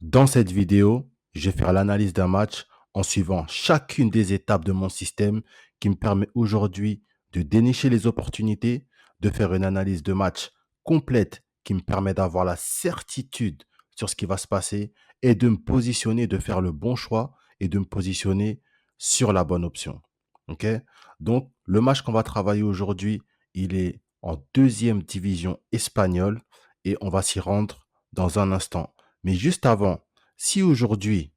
Dans cette vidéo, je vais faire l'analyse d'un match en suivant chacune des étapes de mon système qui me permet aujourd'hui de dénicher les opportunités, de faire une analyse de match complète qui me permet d'avoir la certitude sur ce qui va se passer et de me positionner, de faire le bon choix et de me positionner sur la bonne option. Ok? Donc, le match qu'on va travailler aujourd'hui, il est en deuxième division espagnole et on va s'y rendre dans un instant. Mais juste avant, si aujourd'hui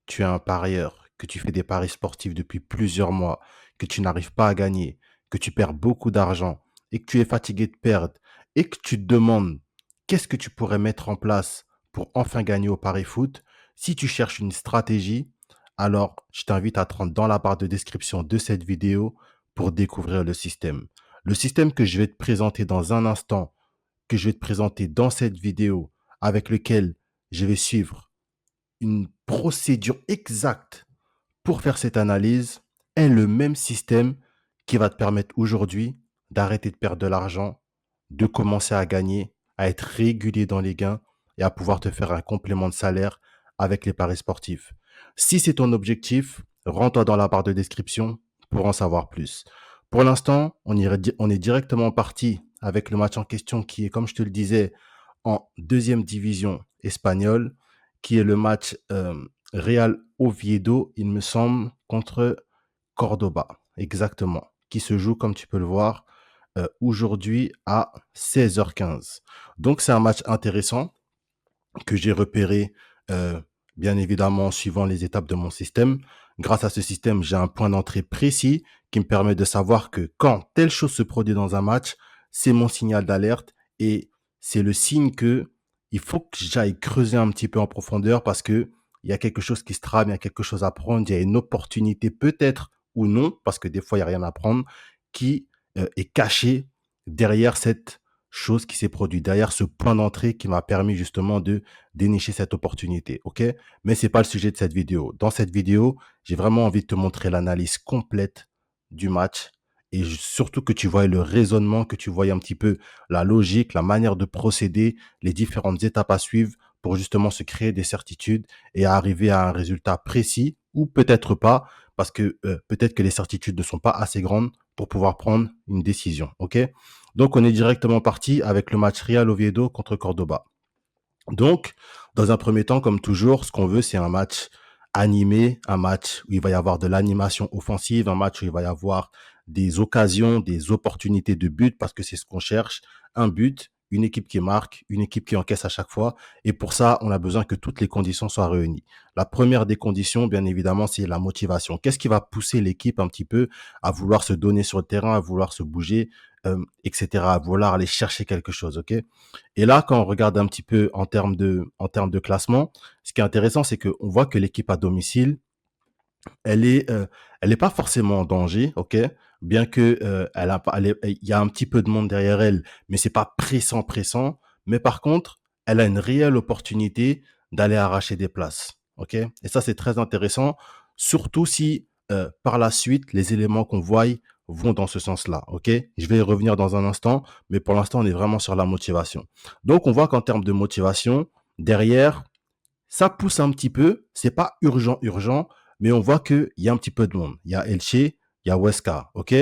tu es un parieur, que tu fais des paris sportifs depuis plusieurs mois, que tu n'arrives pas à gagner, que tu perds beaucoup d'argent et que tu es fatigué de perdre et que tu te demandes qu'est-ce que tu pourrais mettre en place pour enfin gagner au pari foot, si tu cherches une stratégie, alors je t'invite à te rendre dans la barre de description de cette vidéo pour découvrir le système. Le système que je vais te présenter dans un instant, que je vais te présenter dans cette vidéo, avec lequel je vais suivre une procédure exacte pour faire cette analyse, est le même système qui va te permettre aujourd'hui d'arrêter de perdre de l'argent, de commencer à gagner, à être régulier dans les gains et à pouvoir te faire un complément de salaire avec les paris sportifs. Si c'est ton objectif, rends-toi dans la barre de description pour en savoir plus. Pour l'instant, on est directement parti avec le match en question qui est, comme je te le disais, en deuxième division espagnole, qui est le match Real Oviedo, il me semble, contre Cordoba, exactement, qui se joue, comme tu peux le voir, aujourd'hui à 16h15. Donc, c'est un match intéressant que j'ai repéré, bien évidemment, en suivant les étapes de mon système. Grâce à ce système, j'ai un point d'entrée précis qui me permet de savoir que quand telle chose se produit dans un match, c'est mon signal d'alerte et c'est le signe que il faut que j'aille creuser un petit peu en profondeur parce que il y a quelque chose qui se trame, il y a quelque chose à prendre, il y a une opportunité peut-être ou non, parce que des fois, il y a rien à prendre, qui est cachée derrière cette chose qui s'est produite, derrière ce point d'entrée qui m'a permis justement de dénicher cette opportunité, ok? Mais c'est pas le sujet de cette vidéo. Dans cette vidéo, j'ai vraiment envie de te montrer l'analyse complète du match et surtout que tu vois le raisonnement, que tu vois un petit peu la logique, la manière de procéder, les différentes étapes à suivre pour justement se créer des certitudes et arriver à un résultat précis ou peut-être pas, parce que peut-être que les certitudes ne sont pas assez grandes pour pouvoir prendre une décision, ok? Donc, on est directement parti avec le match Real Oviedo contre Cordoba. Donc, dans un premier temps, comme toujours, ce qu'on veut, c'est un match animé, un match où il va y avoir de l'animation offensive, un match où il va y avoir des occasions, des opportunités de but, parce que c'est ce qu'on cherche. Un but, une équipe qui marque, une équipe qui encaisse à chaque fois. Et pour ça, on a besoin que toutes les conditions soient réunies. La première des conditions, bien évidemment, c'est la motivation. Qu'est-ce qui va pousser l'équipe un petit peu à vouloir se donner sur le terrain, à vouloir se bouger, etc., à vouloir aller chercher quelque chose, ok? Et là, quand on regarde un petit peu en termes de classement, ce qui est intéressant, c'est qu'on voit que l'équipe à domicile, elle est, euh, elle est pas forcément en danger, ok? Bien que elle a pas, il y a un petit peu de monde derrière elle, mais c'est pas pressant, pressant. Mais par contre, elle a une réelle opportunité d'aller arracher des places, ok? Et ça, c'est très intéressant, surtout si par la suite, les éléments qu'on voit vont dans ce sens-là, ok? Je vais y revenir dans un instant, mais pour l'instant, on est vraiment sur la motivation. Donc, on voit qu'en termes de motivation, derrière, ça pousse un petit peu. C'est pas urgent, urgent, mais on voit qu'il y a un petit peu de monde. Il y a Elche, il y a Huesca, ok?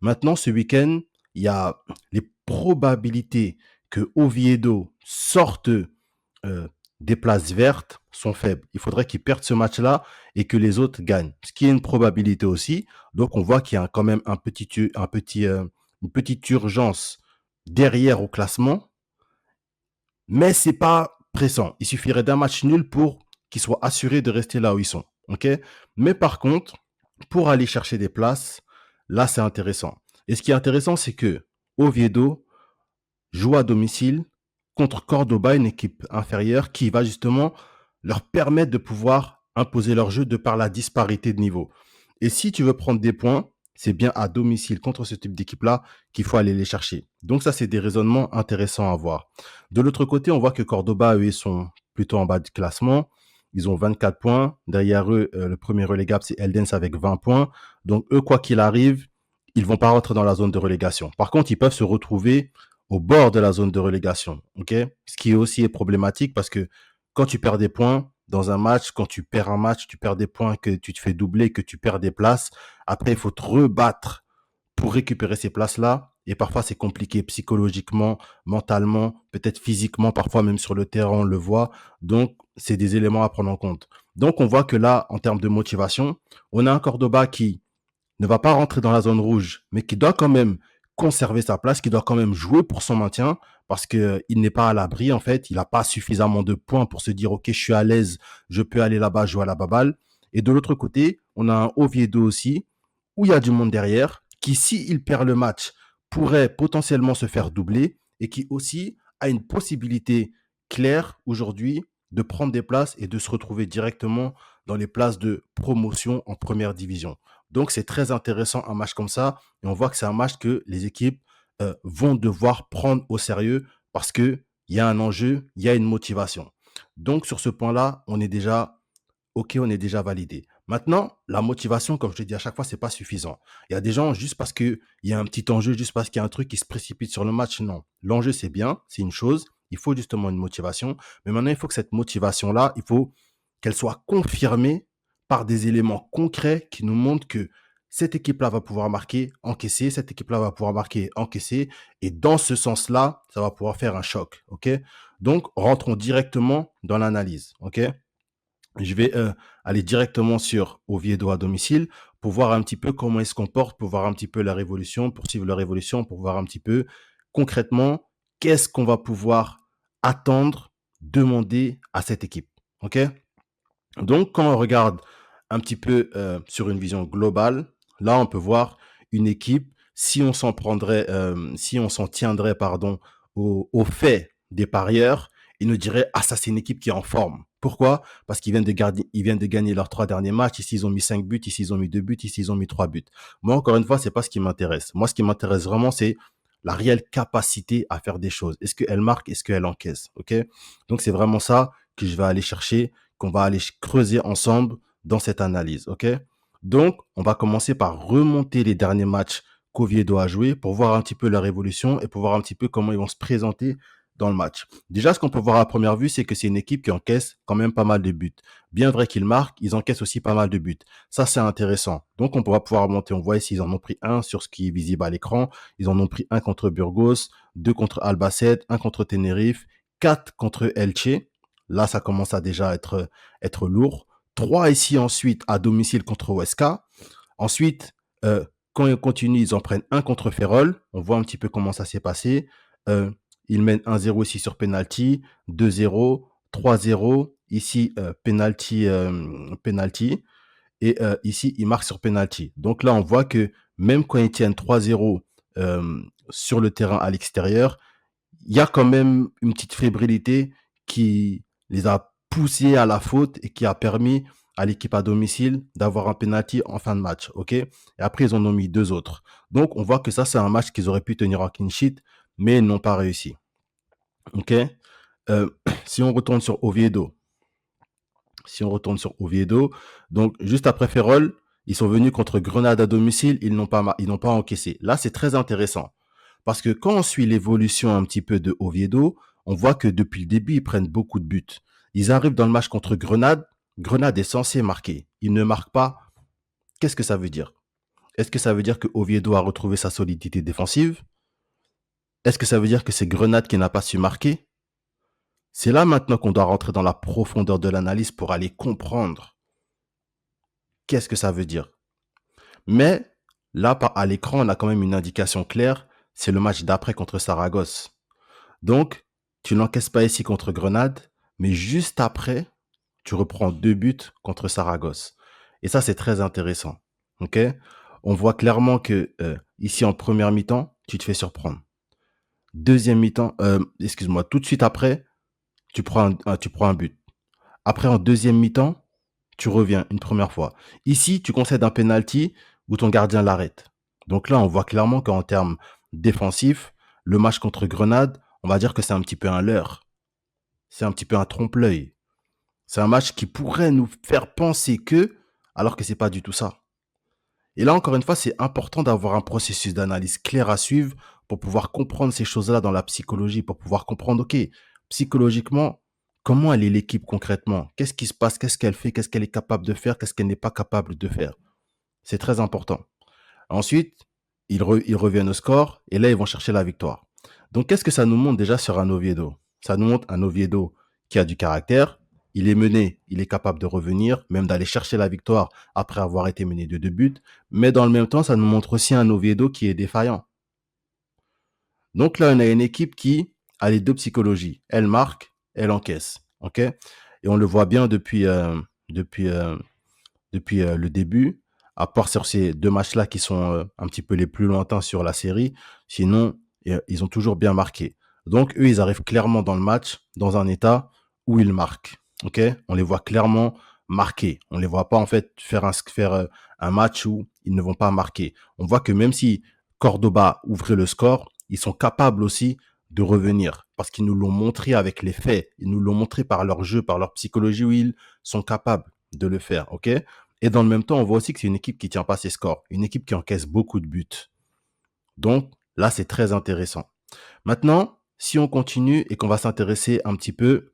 Maintenant, ce week-end, il y a les probabilités que Oviedo sorte des places vertes sont faibles. Il faudrait qu'ils perdent ce match-là et que les autres gagnent. Ce qui est une probabilité aussi. Donc, on voit qu'il y a quand même une petite urgence derrière au classement, mais c'est pas pressant. Il suffirait d'un match nul pour qu'ils soient assurés de rester là où ils sont. Ok? Mais par contre, pour aller chercher des places, là, c'est intéressant. Et ce qui est intéressant, c'est que Oviedo joue à domicile contre Cordoba, une équipe inférieure qui va justement leur permettre de pouvoir imposer leur jeu de par la disparité de niveau. Et si tu veux prendre des points, c'est bien à domicile contre ce type d'équipe-là qu'il faut aller les chercher. Donc ça, c'est des raisonnements intéressants à voir. De l'autre côté, on voit que Cordoba, eux, ils sont plutôt en bas du classement. Ils ont 24 points. Derrière eux, le premier relégable, c'est Eldens avec 20 points. Donc eux, quoi qu'il arrive, ils vont pas rentrer dans la zone de relégation. Par contre, ils peuvent se retrouver au bord de la zone de relégation. Ok? Ce qui aussi est problématique parce que quand tu perds des points, dans un match, quand tu perds un match, tu perds des points, que tu te fais doubler, que tu perds des places. Après, il faut te rebattre pour récupérer ces places-là. Et parfois, c'est compliqué psychologiquement, mentalement, peut-être physiquement, parfois même sur le terrain, on le voit. Donc, c'est des éléments à prendre en compte. Donc, on voit que là, en termes de motivation, on a un Cordoba qui ne va pas rentrer dans la zone rouge, mais qui doit quand même conserver sa place, qui doit quand même jouer pour son maintien, parce que il n'est pas à l'abri, en fait. Il n'a pas suffisamment de points pour se dire, OK, je suis à l'aise, je peux aller là-bas jouer à la baballe. Et de l'autre côté, on a un Oviedo aussi, où il y a du monde derrière, qui, s'il perd le match, pourrait potentiellement se faire doubler, et qui aussi a une possibilité claire aujourd'hui de prendre des places et de se retrouver directement dans les places de promotion en première division. Donc, c'est très intéressant un match comme ça. Et on voit que c'est un match que les équipes vont devoir prendre au sérieux parce qu'il y a un enjeu, il y a une motivation. Donc, sur ce point-là, on est déjà OK, on est déjà validé. Maintenant, la motivation, comme je te dis à chaque fois, c'est pas suffisant. Il y a des gens, juste parce qu'il y a un petit enjeu, juste parce qu'il y a un truc qui se précipite sur le match, non. L'enjeu, c'est bien, c'est une chose. Il faut justement une motivation. Mais maintenant, il faut que cette motivation-là, il faut qu'elle soit confirmée par des éléments concrets qui nous montrent que cette équipe-là va pouvoir marquer, encaisser, cette équipe-là va pouvoir marquer, encaisser. Et dans ce sens-là, ça va pouvoir faire un choc. OK? Donc, rentrons directement dans l'analyse. OK? Je vais aller directement sur Oviedo à domicile pour voir un petit peu comment ils se comportent, pour voir un petit peu leur évolution, pour suivre leur évolution, pour voir un petit peu concrètement qu'est-ce qu'on va pouvoir attendre, demander à cette équipe. OK? Donc, quand on regarde un petit peu sur une vision globale, là, on peut voir une équipe, si on s'en tiendrait, pardon, au fait des parieurs, ils nous diraient, ah, ça, c'est une équipe qui est en forme. Pourquoi? Parce ils viennent de gagner leurs 3 derniers matchs. Ici, ils ont mis 5 buts. Ici, ils ont mis 2 buts. Ici, ils ont mis 3 buts. Moi, encore une fois, c'est pas ce qui m'intéresse. Moi, ce qui m'intéresse vraiment, c'est la réelle capacité à faire des choses. Est-ce qu'elle marque? Est-ce qu'elle encaisse? OK? Donc, c'est vraiment ça que je vais aller chercher, qu'on va aller creuser ensemble dans cette analyse. OK? Donc, on va commencer par remonter les derniers matchs qu'Oviedo a joué pour voir un petit peu leur évolution et pour voir un petit peu comment ils vont se présenter dans le match. Déjà, ce qu'on peut voir à première vue, c'est que c'est une équipe qui encaisse quand même pas mal de buts. Bien vrai qu'ils marquent, ils encaissent aussi pas mal de buts. Ça, c'est intéressant. Donc, on pourra pouvoir monter. On voit ici, ils en ont pris un sur ce qui est visible à l'écran. Ils en ont pris un contre Burgos, deux contre Albacete, un contre Tenerife, quatre contre Elche. Là, ça commence à déjà être lourd. 3 ici ensuite à domicile contre Huesca. Ensuite, quand ils continuent, ils en prennent un contre Ferrol. On voit un petit peu comment ça s'est passé. Euh, ils mènent 1-0 ici sur penalty, 2-0, 3-0. Ici, penalty. Et ici, ils marquent sur penalty. Donc là, on voit que même quand ils tiennent 3-0 sur le terrain à l'extérieur, il y a quand même une petite fébrilité qui les a poussés à la faute et qui a permis à l'équipe à domicile d'avoir un penalty en fin de match. OK? Et après, ils en ont mis deux autres. Donc, on voit que ça, c'est un match qu'ils auraient pu tenir en clean sheet, mais ils n'ont pas réussi. OK? Euh, si on retourne sur Oviedo, donc juste après Ferrol, ils sont venus contre Grenade à domicile, ils n'ont pas encaissé. Là, c'est très intéressant. Parce que quand on suit l'évolution un petit peu de Oviedo, on voit que depuis le début, ils prennent beaucoup de buts. Ils arrivent dans le match contre Grenade. Grenade est censé marquer. Ils ne marquent pas. Qu'est-ce que ça veut dire? Est-ce que ça veut dire que Oviedo a retrouvé sa solidité défensive? Est-ce que ça veut dire que c'est Grenade qui n'a pas su marquer? C'est là maintenant qu'on doit rentrer dans la profondeur de l'analyse pour aller comprendre qu'est-ce que ça veut dire. Mais là, à l'écran, on a quand même une indication claire. C'est le match d'après contre Saragosse. Donc, tu n'encaisses pas ici contre Grenade, mais juste après, tu reprends 2 buts contre Saragosse. Et ça, c'est très intéressant. OK? On voit clairement que ici, en première mi-temps, tu te fais surprendre. Deuxième mi-temps, excuse-moi, tout de suite après, tu prends un but. Après, en deuxième mi-temps, tu reviens une première fois. Ici, tu concèdes un penalty où ton gardien l'arrête. Donc là, on voit clairement qu'en termes défensifs, le match contre Grenade, on va dire que c'est un petit peu un leurre. C'est un petit peu un trompe-l'œil. C'est un match qui pourrait nous faire penser que, alors que c'est pas du tout ça. Et là, encore une fois, c'est important d'avoir un processus d'analyse clair à suivre pour pouvoir comprendre ces choses-là dans la psychologie, pour pouvoir comprendre, OK, psychologiquement, comment elle est l'équipe concrètement? Qu'est-ce qui se passe? Qu'est-ce qu'elle fait? Qu'est-ce qu'elle est capable de faire? Qu'est-ce qu'elle n'est pas capable de faire? C'est très important. Ensuite, ils reviennent au score et là, ils vont chercher la victoire. Donc, qu'est-ce que ça nous montre déjà sur un Oviedo? Ça nous montre un Oviedo qui a du caractère. Il est mené, il est capable de revenir, même d'aller chercher la victoire après avoir été mené de 2 buts. Mais dans le même temps, ça nous montre aussi un Oviedo qui est défaillant. Donc là, on a une équipe qui a les deux psychologies. Elle marque, elle encaisse. OK? Et on le voit bien depuis, euh, depuis le début, à part sur ces deux matchs-là qui sont un petit peu les plus lointains sur la série. Sinon, ils ont toujours bien marqué. Donc, eux, ils arrivent clairement dans le match, dans un état où ils marquent. OK? On les voit clairement marquer. On les voit pas, en fait, faire un match où ils ne vont pas marquer. On voit que même si Cordoba ouvrait le score, ils sont capables aussi de revenir parce qu'ils nous l'ont montré avec les faits. Ils nous l'ont montré par leur jeu, par leur psychologie où ils sont capables de le faire. OK? Et dans le même temps, on voit aussi que c'est une équipe qui tient pas ses scores, une équipe qui encaisse beaucoup de buts. Donc là, c'est très intéressant. Maintenant, si on continue et qu'on va s'intéresser un petit peu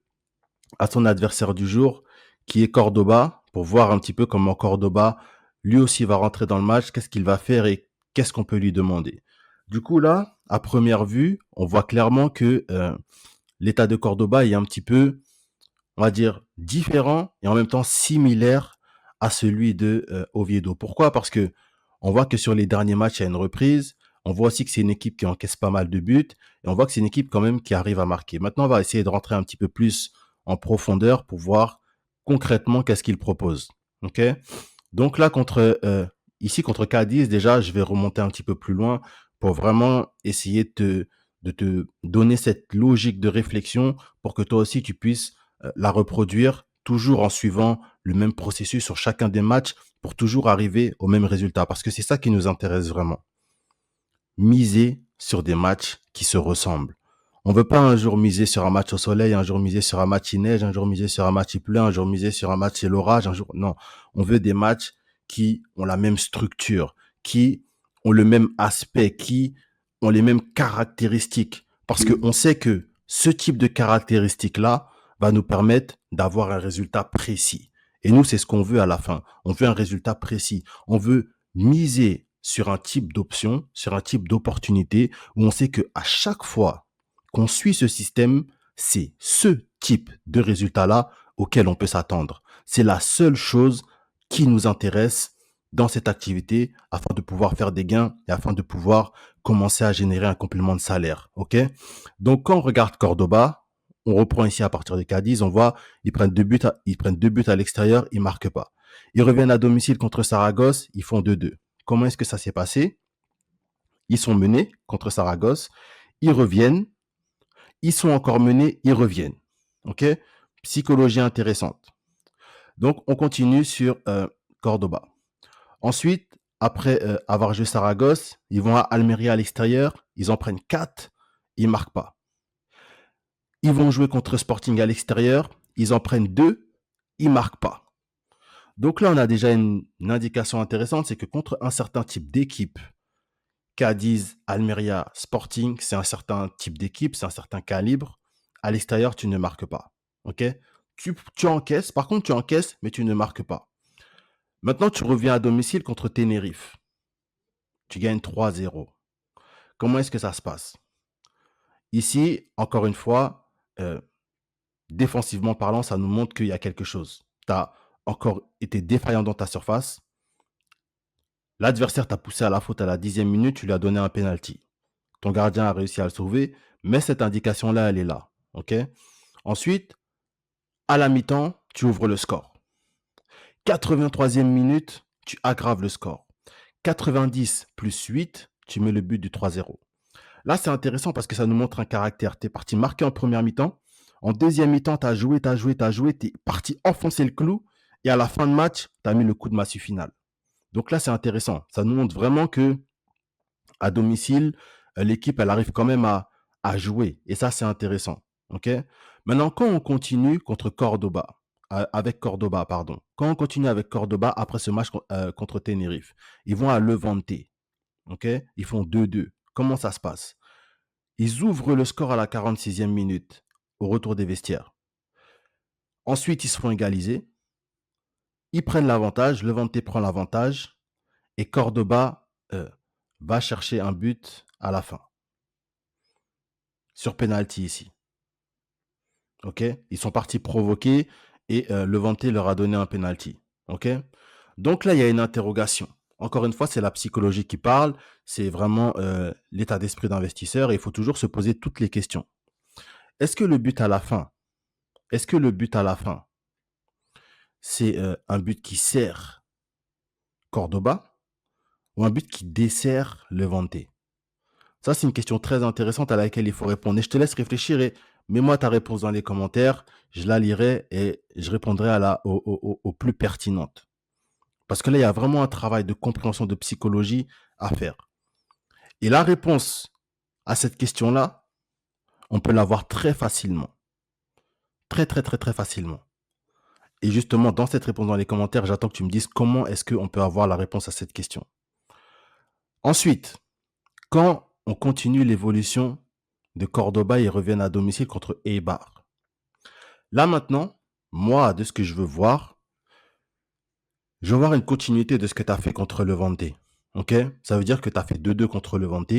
à son adversaire du jour, qui est Cordoba, pour voir un petit peu comment Cordoba, lui aussi, va rentrer dans le match, qu'est-ce qu'il va faire et qu'est-ce qu'on peut lui demander. Du coup, là, à première vue, on voit clairement que l'état de Cordoba est un petit peu, on va dire, différent et en même temps similaire à celui de Oviedo. Pourquoi? Parce que on voit que sur les derniers matchs, il y a une reprise. On voit aussi que c'est une équipe qui encaisse pas mal de buts. Et on voit que c'est une équipe quand même qui arrive à marquer. Maintenant, on va essayer de rentrer un petit peu plus en profondeur pour voir concrètement qu'est-ce qu'il propose. OK? Donc là, ici, contre Cadiz, déjà, je vais remonter un petit peu plus loin pour vraiment essayer de te donner cette logique de réflexion pour que toi aussi, tu puisses la reproduire toujours en suivant le même processus sur chacun des matchs pour toujours arriver au même résultat. Parce que c'est ça qui nous intéresse vraiment. Miser sur des matchs qui se ressemblent. On veut pas un jour miser sur un match au soleil, un jour miser sur un match il neige, un jour miser sur un match il pleut, un jour miser sur un match c'est l'orage, un jour... Non, on veut des matchs qui ont la même structure, qui ont le même aspect, qui ont les mêmes caractéristiques. Parce qu'on sait que ce type de caractéristiques-là va nous permettre d'avoir un résultat précis. Et nous, c'est ce qu'on veut à la fin. On veut un résultat précis. On veut miser sur un type d'option, sur un type d'opportunité où on sait que à chaque fois qu'on suit ce système, c'est ce type de résultat-là auquel on peut s'attendre. C'est la seule chose qui nous intéresse dans cette activité afin de pouvoir faire des gains et afin de pouvoir commencer à générer un complément de salaire. OK? Donc, quand on regarde Cordoba, on reprend ici à partir de Cadiz, on voit, ils prennent deux buts à l'extérieur, ils marquent pas. Ils reviennent à domicile contre Saragosse, ils font 2-2. Comment est-ce que ça s'est passé? Ils sont menés contre Saragosse, ils reviennent, ils sont encore menés, ils reviennent. OK? Psychologie intéressante. Donc, on continue sur Cordoba. Ensuite, après avoir joué Saragosse, ils vont à Almeria à l'extérieur, ils en prennent 4, ils marquent pas. Ils vont jouer contre Sporting à l'extérieur, ils en prennent 2, ils marquent pas. Donc là, on a déjà une indication intéressante, c'est que contre un certain type d'équipe, Cadiz, Almeria, Sporting, c'est un certain type d'équipe, c'est un certain calibre. À l'extérieur, tu ne marques pas. OK? Tu encaisses, par contre, tu encaisses, mais tu ne marques pas. Maintenant, tu reviens à domicile contre Tenerife. Tu gagnes 3-0. Comment est-ce que ça se passe? Ici, encore une fois, défensivement parlant, ça nous montre qu'il y a quelque chose. Tu as encore été défaillant dans ta surface. L'adversaire t'a poussé à la faute à la 10e minute, tu lui as donné un penalty. Ton gardien a réussi à le sauver, mais cette indication-là, elle est là. OK? Ensuite, à la mi-temps, tu ouvres le score. 83e minute, tu aggraves le score. 90 plus 8, tu mets le but du 3-0. Là, c'est intéressant parce que ça nous montre un caractère. Tu es parti marquer en première mi-temps. En deuxième mi-temps, tu as joué, tu as joué, tu as joué. Tu es parti enfoncer le clou. Et à la fin de match, tu as mis le coup de massue final. Donc là, c'est intéressant. Ça nous montre vraiment que à domicile, l'équipe, elle arrive quand même à jouer. Et ça, c'est intéressant. OK? Maintenant, quand on continue contre Cordoba, avec Cordoba, pardon. Quand on continue avec Cordoba après ce match contre Tenerife, ils vont à Levante. OK? Ils font 2-2. Comment ça se passe? Ils ouvrent le score à la 46e minute, au retour des vestiaires. Ensuite, ils se font égaliser. Ils prennent l'avantage. Levante prend l'avantage. Et Cordoba va chercher un but à la fin. Sur penalty ici. OK? Ils sont partis provoquer et Levante leur a donné un penalty. OK? Donc là, il y a une interrogation. Encore une fois, c'est la psychologie qui parle. C'est vraiment l'état d'esprit d'investisseur et il faut toujours se poser toutes les questions. Est-ce que le but à la fin, c'est un but qui sert Cordoba ou un but qui dessert Levante? Ça, c'est une question très intéressante à laquelle il faut répondre. Et je te laisse réfléchir et mets-moi ta réponse dans les commentaires. Je la lirai et je répondrai aux plus pertinentes. Parce que là, il y a vraiment un travail de compréhension de psychologie à faire. Et la réponse à cette question-là, on peut l'avoir très facilement. Très, très, très, très facilement. Et justement, dans cette réponse dans les commentaires, j'attends que tu me dises comment est-ce qu'on peut avoir la réponse à cette question. Ensuite, quand on continue l'évolution de Cordoba, ils reviennent à domicile contre Eibar. Là maintenant, moi, de ce que je veux voir une continuité de ce que tu as fait contre Levante. Ok? Ça veut dire que tu as fait 2-2 contre Levante.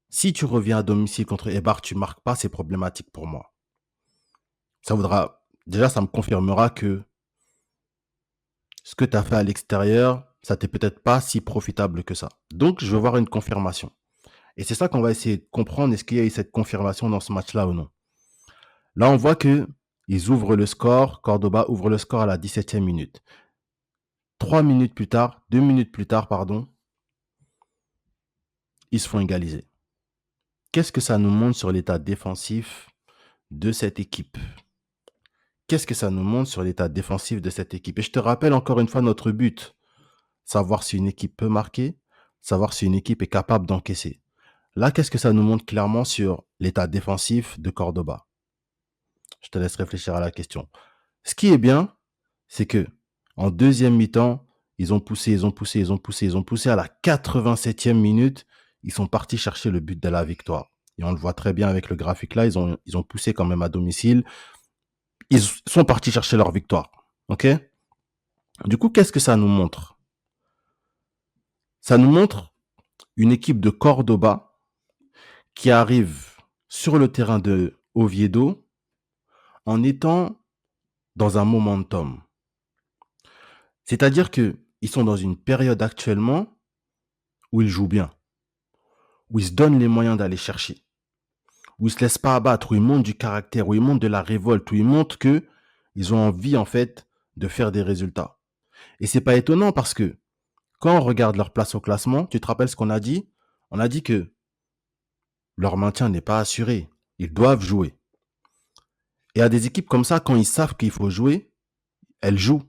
Si tu reviens à domicile contre Eibar, tu marques pas, c'est problématique pour moi. Ça me confirmera que ce que tu as fait à l'extérieur, ça t'est peut-être pas si profitable que ça. Donc, je veux voir une confirmation. Et c'est ça qu'on va essayer de comprendre. Est-ce qu'il y a eu cette confirmation dans ce match-là ou non? Là, on voit que ils ouvrent le score. Cordoba ouvre le score à la 17e minute. 2 minutes plus tard, ils se font égaliser. Qu'est-ce que ça nous montre sur l'état défensif de cette équipe? Et je te rappelle encore une fois notre but. Savoir si une équipe peut marquer, savoir si une équipe est capable d'encaisser. Là, qu'est-ce que ça nous montre clairement sur l'état défensif de Cordoba? Je te laisse réfléchir à la question. Ce qui est bien, c'est que en deuxième mi-temps, ils ont poussé. À la 87e minute, ils sont partis chercher le but de la victoire. Et on le voit très bien avec le graphique là, ils ont poussé quand même à domicile. Ils sont partis chercher leur victoire. OK? Du coup, qu'est-ce que ça nous montre? Ça nous montre une équipe de Cordoba qui arrive sur le terrain de Oviedo en étant dans un momentum. C'est-à-dire qu'ils sont dans une période actuellement où ils jouent bien, où ils se donnent les moyens d'aller chercher, où ils se laissent pas abattre, où ils montrent du caractère, où ils montrent de la révolte, où ils montrent que ils ont envie en fait de faire des résultats. Et c'est pas étonnant parce que quand on regarde leur place au classement, tu te rappelles ce qu'on a dit? On a dit que leur maintien n'est pas assuré. Ils doivent jouer. Et à des équipes comme ça, quand ils savent qu'il faut jouer, elles jouent.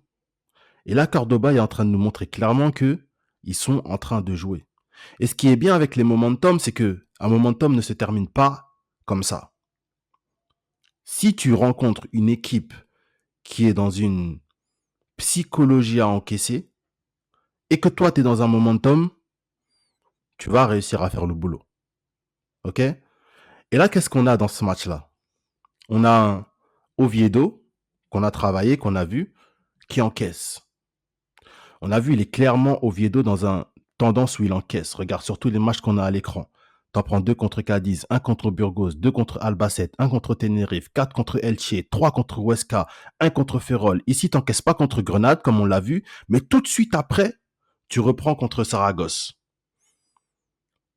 Et là, Cordoba est en train de nous montrer clairement que ils sont en train de jouer. Et ce qui est bien avec les momentum, c'est que un momentum ne se termine pas comme ça. Si tu rencontres une équipe qui est dans une psychologie à encaisser et que toi, tu es dans un momentum, tu vas réussir à faire le boulot. OK? Et là, qu'est-ce qu'on a dans ce match-là? On a un Oviedo qu'on a travaillé, qu'on a vu, qui encaisse. On a vu, il est clairement Oviedo dans un tendance où il encaisse. Regarde surtout les matchs qu'on a à l'écran. T'en prends 2 contre Cadiz, 1 contre Burgos, 2 contre Albacete, 1 contre Tenerife, 4 contre Elche, 3 contre Huesca, 1 contre Ferrol. Ici, t'encaisses pas contre Grenade, comme on l'a vu, mais tout de suite après, tu reprends contre Saragosse.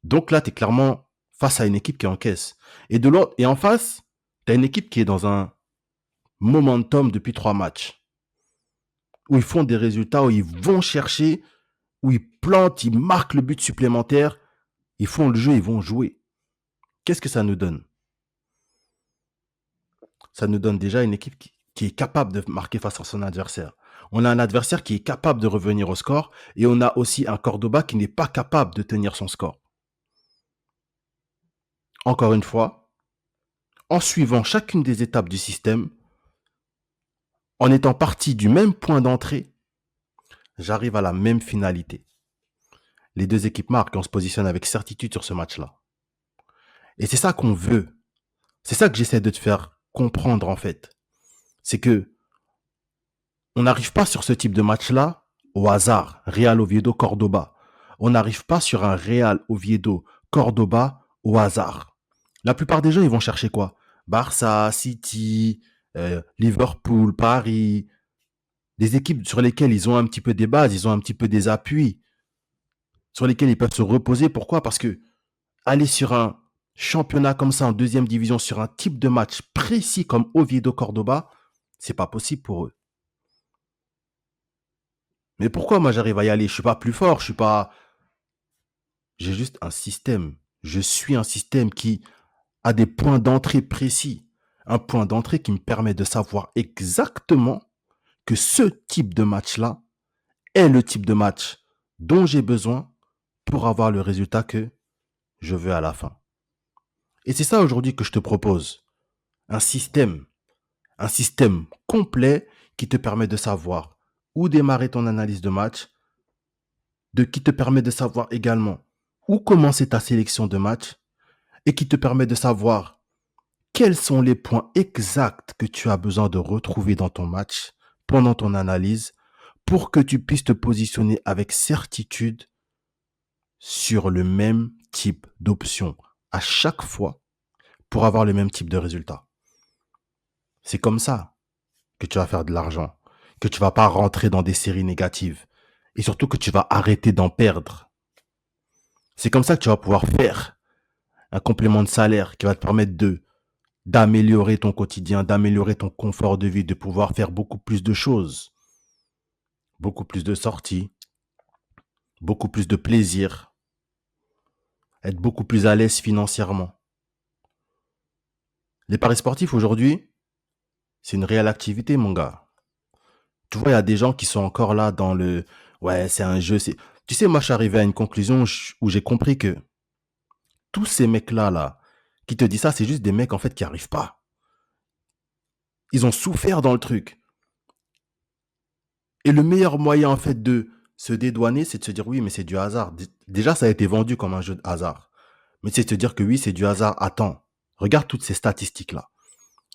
Donc là, tu es clairement face à une équipe qui encaisse. Et en face, tu as une équipe qui est dans un momentum depuis 3 matchs, où ils font des résultats, où ils vont chercher, où ils plantent, ils marquent le but supplémentaire, ils font le jeu, ils vont jouer. Qu'est-ce que ça nous donne? Ça nous donne déjà une équipe qui est capable de marquer face à son adversaire. On a un adversaire qui est capable de revenir au score et on a aussi un Cordoba qui n'est pas capable de tenir son score. Encore une fois, en suivant chacune des étapes du système, en étant parti du même point d'entrée, j'arrive à la même finalité. Les deux équipes marquent et on se positionne avec certitude sur ce match-là. Et c'est ça qu'on veut. C'est ça que j'essaie de te faire comprendre en fait. C'est que on n'arrive pas sur ce type de match-là au hasard. Real Oviedo Cordoba. On n'arrive pas sur un Real Oviedo Cordoba au hasard. La plupart des gens, ils vont chercher quoi? Barça, City, Liverpool, Paris, des équipes sur lesquelles ils ont un petit peu des bases, ils ont un petit peu des appuis, sur lesquels ils peuvent se reposer. Pourquoi? Parce que aller sur un championnat comme ça en deuxième division, sur un type de match précis comme Oviedo Cordoba, c'est pas possible pour eux. Mais pourquoi moi j'arrive à y aller? Je suis pas plus fort, je suis pas. J'ai juste un système. Je suis un système qui a des points d'entrée précis. Un point d'entrée qui me permet de savoir exactement que ce type de match-là est le type de match dont j'ai besoin pour avoir le résultat que je veux à la fin. Et c'est ça aujourd'hui que je te propose. Un système. Un système complet qui te permet de savoir où démarrer ton analyse de match, qui te permet de savoir également où commencer ta sélection de match et qui te permet de savoir quels sont les points exacts que tu as besoin de retrouver dans ton match pendant ton analyse pour que tu puisses te positionner avec certitude sur le même type d'option à chaque fois pour avoir le même type de résultat. C'est comme ça que tu vas faire de l'argent, que tu vas pas rentrer dans des séries négatives et surtout que tu vas arrêter d'en perdre. C'est comme ça que tu vas pouvoir faire un complément de salaire qui va te permettre d'améliorer ton quotidien, d'améliorer ton confort de vie, de pouvoir faire beaucoup plus de choses, beaucoup plus de sorties, beaucoup plus de plaisir, être beaucoup plus à l'aise financièrement. Les paris sportifs aujourd'hui, c'est une réelle activité, mon gars. Tu vois, il y a des gens qui sont encore là dans le ouais, c'est un jeu. Tu sais, moi, je suis arrivé à une conclusion où j'ai compris que tous ces mecs-là, là, qui te disent ça, c'est juste des mecs, en fait, qui arrivent pas. Ils ont souffert dans le truc. Et le meilleur moyen, en fait, de se dédouaner, c'est de se dire oui, mais c'est du hasard. Déjà, ça a été vendu comme un jeu de hasard. Mais c'est de se dire que oui, c'est du hasard. Attends, regarde toutes ces statistiques-là.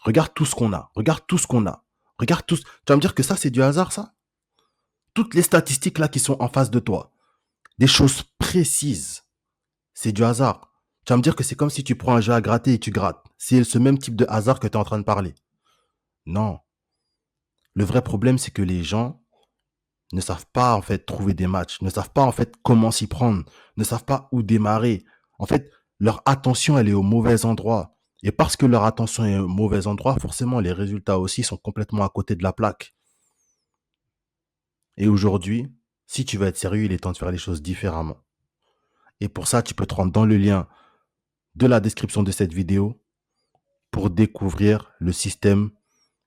Regarde tout ce qu'on a. Regarde tout ce qu'on a. Regarde tout. Tu vas me dire que ça, c'est du hasard, ça? Toutes les statistiques là qui sont en face de toi, des choses précises, c'est du hasard. Tu vas me dire que c'est comme si tu prends un jeu à gratter et tu grattes. C'est ce même type de hasard que tu es en train de parler. Non. Le vrai problème, c'est que les gens ne savent pas en fait trouver des matchs, ne savent pas en fait comment s'y prendre, ne savent pas où démarrer. En fait, leur attention, elle est au mauvais endroit. Et parce que leur attention est au mauvais endroit, forcément, les résultats aussi sont complètement à côté de la plaque. Et aujourd'hui, si tu veux être sérieux, il est temps de faire les choses différemment. Et pour ça, tu peux te rendre dans le lien de la description de cette vidéo pour découvrir le système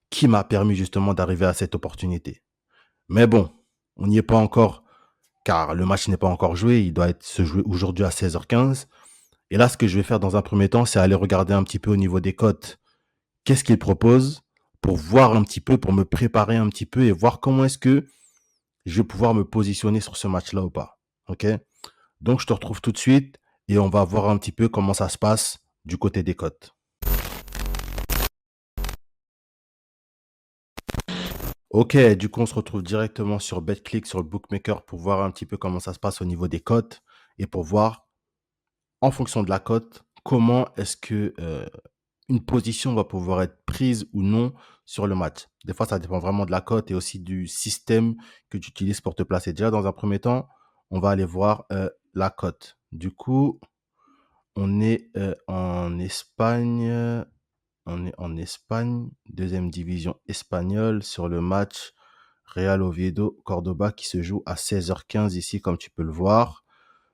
qui m'a permis justement d'arriver à cette opportunité. Mais bon, on n'y est pas encore car le match n'est pas encore joué. Il doit se jouer aujourd'hui à 16h15. Et là, ce que je vais faire dans un premier temps, c'est aller regarder un petit peu au niveau des cotes. Qu'est-ce qu'ils proposent pour voir un petit peu, pour me préparer un petit peu et voir comment est-ce que je vais pouvoir me positionner sur ce match-là ou pas. OK? Donc, je te retrouve tout de suite et on va voir un petit peu comment ça se passe du côté des cotes. Ok, du coup, on se retrouve directement sur BetClick, sur le bookmaker, pour voir un petit peu comment ça se passe au niveau des cotes et pour voir, en fonction de la cote, comment est-ce que une position va pouvoir être prise ou non sur le match. Des fois, ça dépend vraiment de la cote et aussi du système que tu utilises pour te placer. Déjà, dans un premier temps, on va aller voir la cote. Du coup, on est en Espagne. On est en Espagne, deuxième division espagnole, sur le match Real Oviedo Cordoba qui se joue à 16h15 ici, comme tu peux le voir.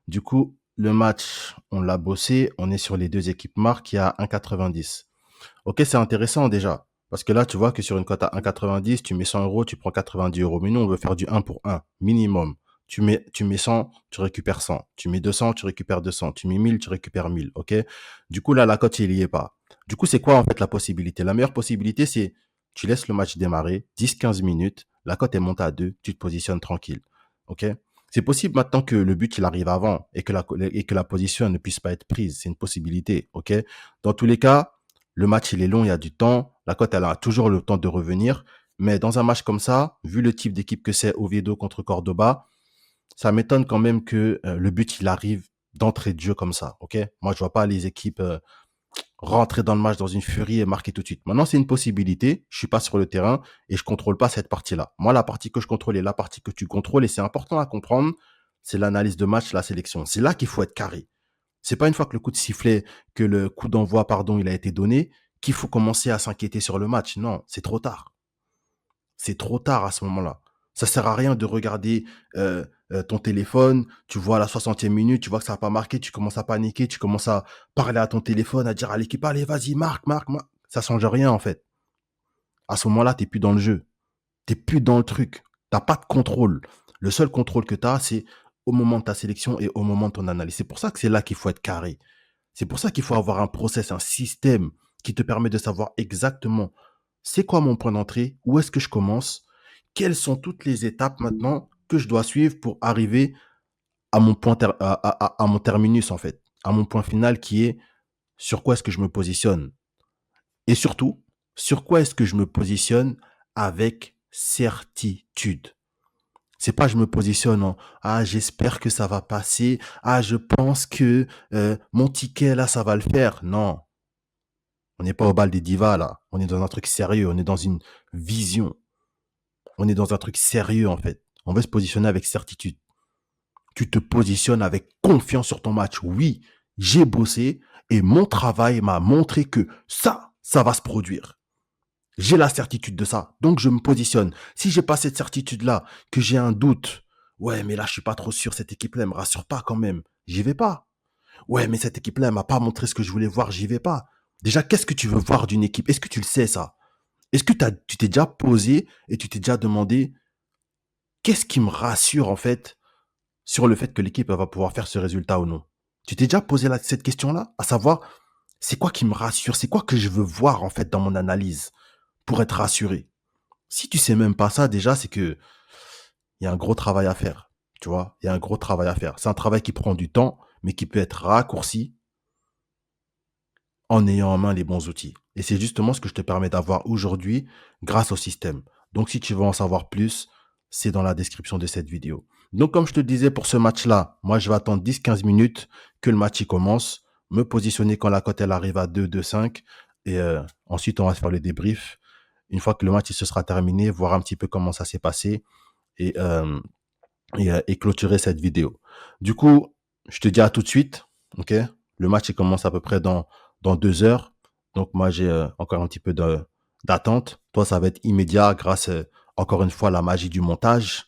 Du coup, le match, on l'a bossé. On est sur les deux équipes marques, il y a 1,90. Ok, c'est intéressant déjà. Parce que là, tu vois que sur une cote à 1,90, tu mets 100 euros, tu prends 90 euros. Mais nous, on veut faire du 1 pour 1, minimum. Tu mets 100, tu récupères 100. Tu mets 200, tu récupères 200. Tu mets 1000, tu récupères 1000. Ok? Du coup, là, la cote, il y est pas. Du coup, c'est quoi en fait la possibilité? La meilleure possibilité, c'est tu laisses le match démarrer, 10-15 minutes, la cote est montée à 2, tu te positionnes tranquille. Ok? C'est possible maintenant que le but, il arrive avant et que la position elle ne puisse pas être prise. C'est une possibilité. Ok? Dans tous les cas, le match, il est long, il y a du temps. La cote, elle a toujours le temps de revenir. Mais dans un match comme ça, vu le type d'équipe que c'est Oviedo contre Cordoba, ça m'étonne quand même que le but, il arrive d'entrée de jeu comme ça. Ok. Moi, je vois pas les équipes rentrer dans le match dans une furie et marquer tout de suite. Maintenant, c'est une possibilité. Je suis pas sur le terrain et je contrôle pas cette partie-là. Moi, la partie que je contrôle et la partie que tu contrôles, et c'est important à comprendre, c'est l'analyse de match, la sélection. C'est là qu'il faut être carré. C'est pas une fois que le coup de sifflet, que le coup d'envoi, pardon, il a été donné, qu'il faut commencer à s'inquiéter sur le match. Non, c'est trop tard. C'est trop tard à ce moment-là. Ça sert à rien de regarder ton téléphone, tu vois à la 60e minute, tu vois que ça n'a pas marqué, tu commences à paniquer, tu commences à parler à ton téléphone, à dire à l'équipe, allez, vas-y, marque, marque, marque. Ça change rien, en fait. À ce moment-là, t'es plus dans le jeu. T'es plus dans le truc. T'as pas de contrôle. Le seul contrôle que tu as, c'est au moment de ta sélection et au moment de ton analyse. C'est pour ça que c'est là qu'il faut être carré. C'est pour ça qu'il faut avoir un process, un système qui te permet de savoir exactement c'est quoi mon point d'entrée, où est-ce que je commence, quelles sont toutes les étapes maintenant que je dois suivre pour arriver à mon point à mon terminus en fait, à mon point final qui est sur quoi est-ce que je me positionne et surtout sur quoi est-ce que je me positionne avec certitude. C'est pas je me positionne en ah j'espère que ça va passer, ah je pense que mon ticket là ça va le faire. Non, on n'est pas au bal des divas là. On est dans un truc sérieux, on est dans une vision, on est dans un truc sérieux en fait. On veut se positionner avec certitude. Tu te positionnes avec confiance sur ton match. Oui, j'ai bossé et mon travail m'a montré que ça va se produire. J'ai la certitude de ça. Donc, je me positionne. Si j'ai pas cette certitude-là, que j'ai un doute, ouais, mais là, je suis pas trop sûr, cette équipe-là, elle me rassure pas quand même. J'y vais pas. Ouais, mais cette équipe-là, elle m'a pas montré ce que je voulais voir, j'y vais pas. Déjà, qu'est-ce que tu veux voir d'une équipe? Est-ce que tu le sais, ça? Est-ce que tu t'es déjà posé et tu t'es déjà demandé qu'est-ce qui me rassure, en fait, sur le fait que l'équipe elle va pouvoir faire ce résultat ou non? Tu t'es déjà posé cette question-là? À savoir, c'est quoi qui me rassure? C'est quoi que je veux voir, en fait, dans mon analyse pour être rassuré? Si tu sais même pas ça, déjà, c'est que il y a un gros travail à faire. Tu vois, il y a un gros travail à faire. C'est un travail qui prend du temps, mais qui peut être raccourci en ayant en main les bons outils. Et c'est justement ce que je te permets d'avoir aujourd'hui grâce au système. Donc, si tu veux en savoir plus, c'est dans la description de cette vidéo. Donc, comme je te disais pour ce match-là, moi, je vais attendre 10-15 minutes que le match y commence, me positionner quand la cote elle arrive à 2-2-5 et ensuite on va faire le débrief. Une fois que le match il se sera terminé, voir un petit peu comment ça s'est passé et, et clôturer cette vidéo. Du coup, je te dis à tout de suite, ok? Le match il commence à peu près dans 2 heures. Donc moi, j'ai encore un petit peu d'attente. Toi, ça va être immédiat grâce, encore une fois, à la magie du montage.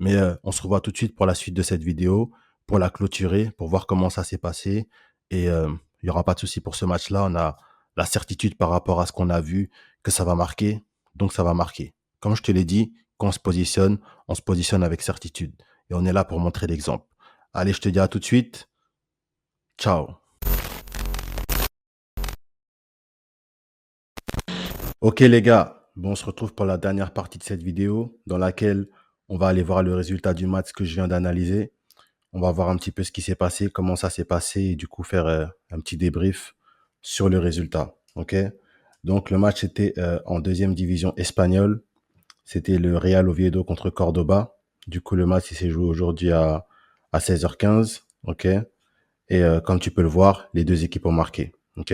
Mais on se revoit tout de suite pour la suite de cette vidéo, pour la clôturer, pour voir comment ça s'est passé. Et il n'y aura pas de souci pour ce match-là. On a la certitude par rapport à ce qu'on a vu que ça va marquer. Donc ça va marquer. Comme je te l'ai dit, quand on se positionne avec certitude. Et on est là pour montrer l'exemple. Allez, je te dis à tout de suite. Ciao. Ok les gars, bon, on se retrouve pour la dernière partie de cette vidéo dans laquelle on va aller voir le résultat du match que je viens d'analyser. On va voir un petit peu ce qui s'est passé, comment ça s'est passé et du coup faire un petit débrief sur le résultat. Ok. Donc le match était en deuxième division espagnole. C'était le Real Oviedo contre Cordoba. Du coup le match il s'est joué aujourd'hui à 16h15. Ok. Et comme tu peux le voir, les deux équipes ont marqué. Ok.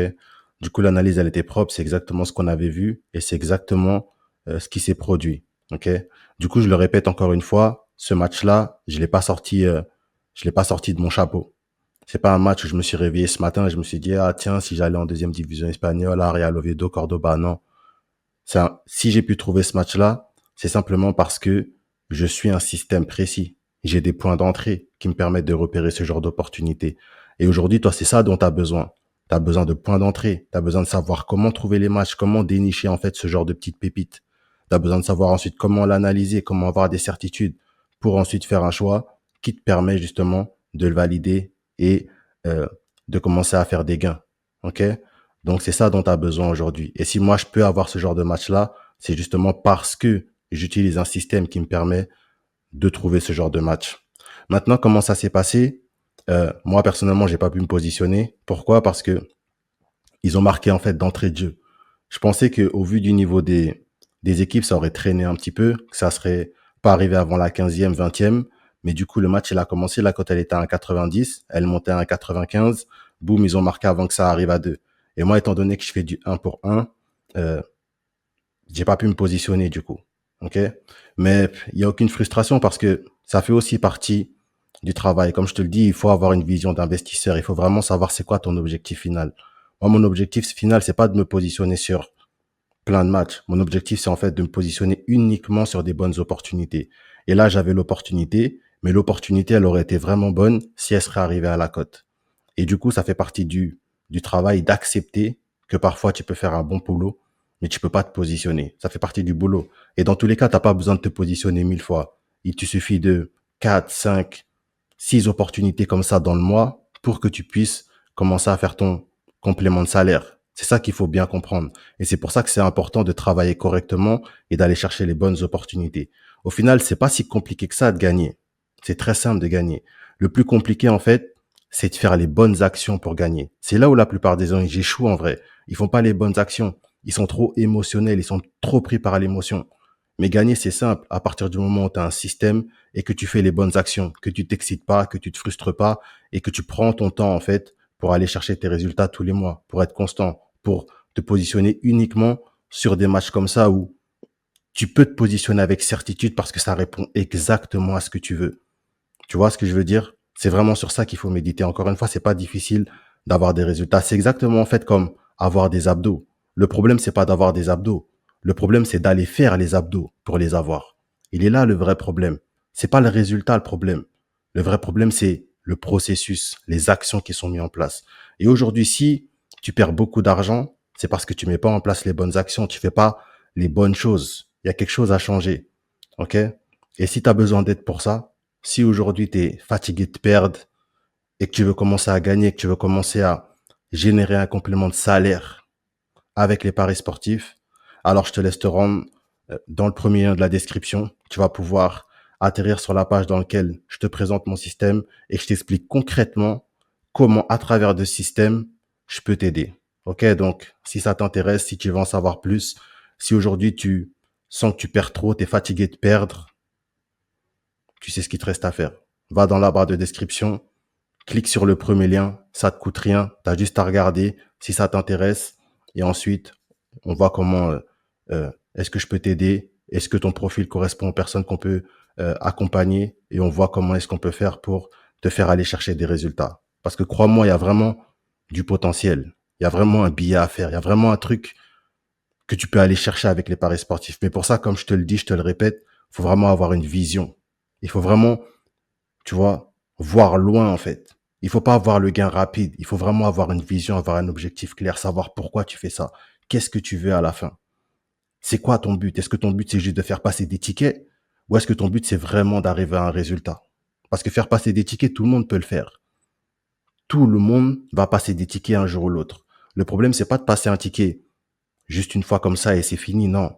Du coup l'analyse elle était propre, c'est exactement ce qu'on avait vu et c'est exactement ce qui s'est produit. Ok. Du coup je le répète encore une fois, ce match-là, je l'ai pas sorti de mon chapeau. C'est pas un match où je me suis réveillé ce matin et je me suis dit, ah tiens, si j'allais en deuxième division espagnole, à Real Oviedo, Cordoba, non. Si j'ai pu trouver ce match-là, c'est simplement parce que je suis un système précis. J'ai des points d'entrée qui me permettent de repérer ce genre d'opportunités. Et aujourd'hui, toi, c'est ça dont tu as besoin. Tu as besoin de points d'entrée. Tu as besoin de savoir comment trouver les matchs, comment dénicher en fait ce genre de petites pépites. Tu as besoin de savoir ensuite comment l'analyser, comment avoir des certitudes pour ensuite faire un choix qui te permet justement de le valider et de commencer à faire des gains. OK? Donc, c'est ça dont tu as besoin aujourd'hui. Et si moi, je peux avoir ce genre de match-là, c'est justement parce que j'utilise un système qui me permet de trouver ce genre de match. Maintenant, comment ça s'est passé? Moi, personnellement, j'ai pas pu me positionner. Pourquoi? Parce que ils ont marqué en fait d'entrée de jeu. Je pensais qu'au vu du niveau des équipes, ça aurait traîné un petit peu, que ça serait pas arrivé avant la 15e, 20e. Mais du coup, le match, il a commencé. La cote, elle était à 1,90. Elle montait à 1,95. Boum, ils ont marqué avant que ça arrive à 2. Et moi, étant donné que je fais du 1 pour 1, euh, j'ai pas pu me positionner du coup. OK? Mais il y a aucune frustration parce que ça fait aussi partie du travail. Comme je te le dis, il faut avoir une vision d'investisseur. Il faut vraiment savoir c'est quoi ton objectif final. Moi, mon objectif final, c'est pas de me positionner sur plein de matchs. Mon objectif, c'est en fait de me positionner uniquement sur des bonnes opportunités. Et là, j'avais l'opportunité, mais l'opportunité, elle aurait été vraiment bonne si elle serait arrivée à la cote. Et du coup, ça fait partie du travail d'accepter que parfois tu peux faire un bon boulot, mais tu peux pas te positionner. Ça fait partie du boulot. Et dans tous les cas, t'as pas besoin de te positionner 1000 fois. Il te suffit de 4, 5, 6 opportunités comme ça dans le mois pour que tu puisses commencer à faire ton complément de salaire. C'est ça qu'il faut bien comprendre. Et c'est pour ça que c'est important de travailler correctement et d'aller chercher les bonnes opportunités. Au final, c'est pas si compliqué que ça de gagner. C'est très simple de gagner. Le plus compliqué, en fait, c'est de faire les bonnes actions pour gagner. C'est là où la plupart des gens ils échouent en vrai. Ils font pas les bonnes actions. Ils sont trop émotionnels, ils sont trop pris par l'émotion. Mais gagner, c'est simple. À partir du moment où tu as un système et que tu fais les bonnes actions, que tu t'excites pas, que tu te frustres pas et que tu prends ton temps, en fait, pour aller chercher tes résultats tous les mois, pour être constant, pour te positionner uniquement sur des matchs comme ça où tu peux te positionner avec certitude parce que ça répond exactement à ce que tu veux. Tu vois ce que je veux dire? C'est vraiment sur ça qu'il faut méditer. Encore une fois, c'est pas difficile d'avoir des résultats. C'est exactement en fait comme avoir des abdos. Le problème, c'est pas d'avoir des abdos. Le problème, c'est d'aller faire les abdos pour les avoir. Il est là le vrai problème. C'est pas le résultat le problème. Le vrai problème, c'est le processus, les actions qui sont mises en place. Et aujourd'hui, si tu perds beaucoup d'argent, c'est parce que tu mets pas en place les bonnes actions, tu fais pas les bonnes choses. Il y a quelque chose à changer. OK? Et si tu as besoin d'aide pour ça, si aujourd'hui tu es fatigué de perdre et que tu veux commencer à gagner, que tu veux commencer à générer un complément de salaire avec les paris sportifs, alors je te laisse te rendre dans le premier lien de la description. Tu vas pouvoir atterrir sur la page dans laquelle je te présente mon système et je t'explique concrètement comment, à travers de ce système, je peux t'aider. OK? Donc, si ça t'intéresse, si tu veux en savoir plus, si aujourd'hui tu sens que tu perds trop, tu es fatigué de perdre, tu sais ce qu'il te reste à faire. Va dans la barre de description, clique sur le premier lien, ça te coûte rien, tu as juste à regarder si ça t'intéresse et ensuite on voit comment est-ce que je peux t'aider, est-ce que ton profil correspond aux personnes qu'on peut accompagner et on voit comment est-ce qu'on peut faire pour te faire aller chercher des résultats. Parce que crois-moi, il y a vraiment du potentiel, il y a vraiment un billet à faire, il y a vraiment un truc que tu peux aller chercher avec les paris sportifs. Mais pour ça, comme je te le dis, je te le répète, il faut vraiment avoir une vision. Il faut vraiment, tu vois, voir loin en fait. Il faut pas avoir le gain rapide. Il faut vraiment avoir une vision, avoir un objectif clair, savoir pourquoi tu fais ça. Qu'est-ce que tu veux à la fin? C'est quoi ton but? Est-ce que ton but c'est juste de faire passer des tickets ou est-ce que ton but c'est vraiment d'arriver à un résultat? Parce que faire passer des tickets, tout le monde peut le faire. Tout le monde va passer des tickets un jour ou l'autre. Le problème c'est pas de passer un ticket juste une fois comme ça et c'est fini, non.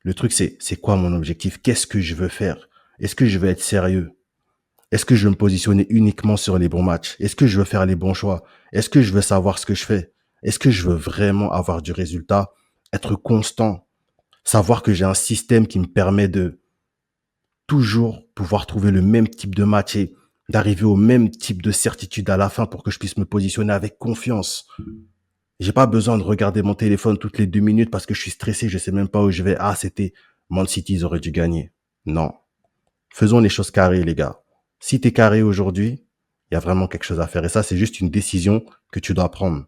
Le truc c'est quoi mon objectif? Qu'est-ce que je veux faire? Est-ce que je veux être sérieux? Est-ce que je veux me positionner uniquement sur les bons matchs? Est-ce que je veux faire les bons choix? Est-ce que je veux savoir ce que je fais? Est-ce que je veux vraiment avoir du résultat? Être constant? Savoir que j'ai un système qui me permet de toujours pouvoir trouver le même type de match et d'arriver au même type de certitude à la fin pour que je puisse me positionner avec confiance. J'ai pas besoin de regarder mon téléphone toutes les 2 minutes parce que je suis stressé, je sais même pas où je vais. Ah, c'était Man City, ils auraient dû gagner. Non. Faisons les choses carrées, les gars. Si t'es carré aujourd'hui, il y a vraiment quelque chose à faire. Et ça, c'est juste une décision que tu dois prendre.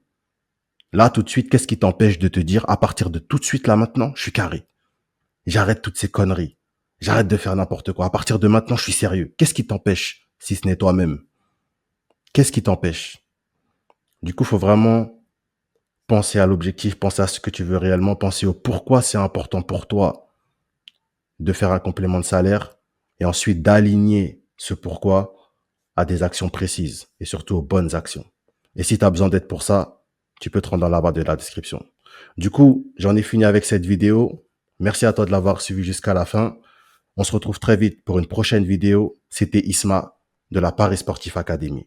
Là, tout de suite, qu'est-ce qui t'empêche de te dire, à partir de tout de suite, là, maintenant, je suis carré. J'arrête toutes ces conneries. J'arrête de faire n'importe quoi. À partir de maintenant, je suis sérieux. Qu'est-ce qui t'empêche, si ce n'est toi-même? Qu'est-ce qui t'empêche? Du coup, faut vraiment penser à l'objectif, penser à ce que tu veux réellement, penser au pourquoi c'est important pour toi de faire un complément de salaire et ensuite d'aligner ce pourquoi à des actions précises et surtout aux bonnes actions. Et si tu as besoin d'aide pour ça, tu peux te rendre dans la barre de la description. Du coup, j'en ai fini avec cette vidéo. Merci à toi de l'avoir suivi jusqu'à la fin. On se retrouve très vite pour une prochaine vidéo. C'était Isma de la Paris Sportif Academy.